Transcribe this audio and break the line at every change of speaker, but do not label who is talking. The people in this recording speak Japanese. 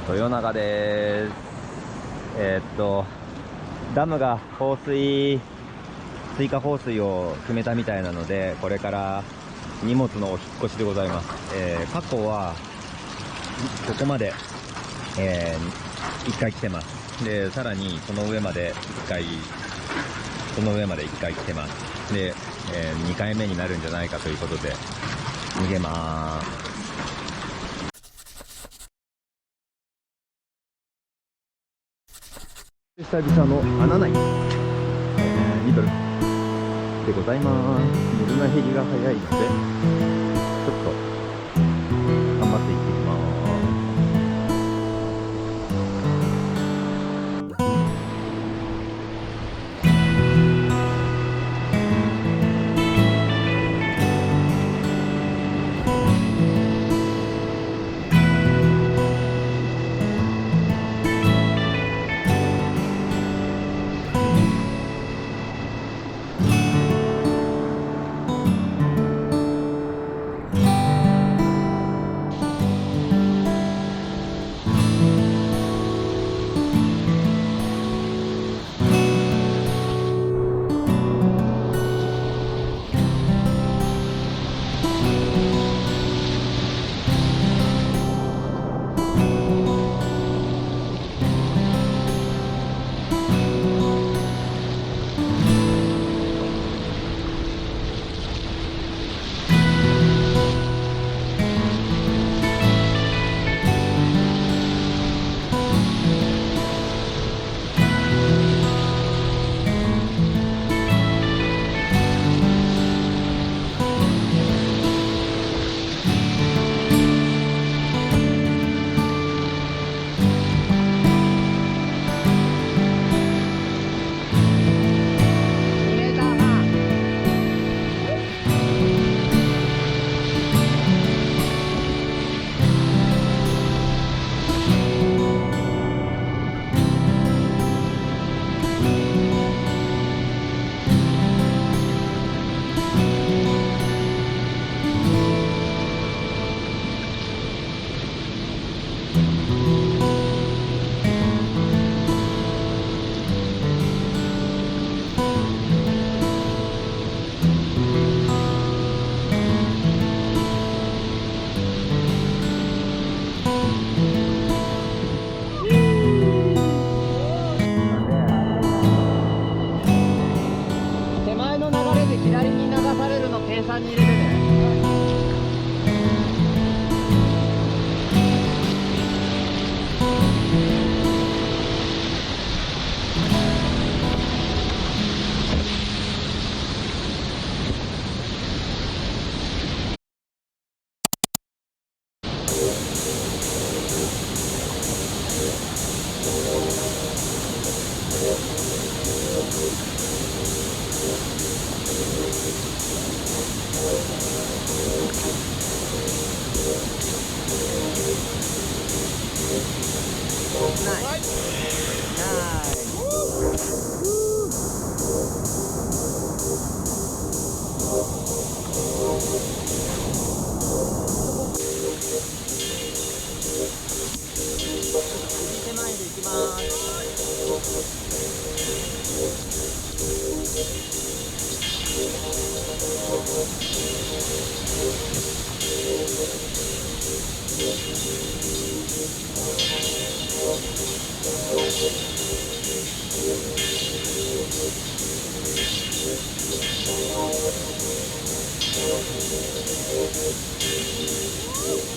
豊永です。ダムが追加放水を決めたみたいなので、これから荷物のお引っ越しでございます。過去はここまで、1回来てます。で、さらにその上まで1回来てます。で、2回目になるんじゃないかということで逃げまーす。久々の穴内、リトルでございます。水の減りが早いので、ちょっと頑張っていってきます。
左に流されるの計算に入れてね。
Woo!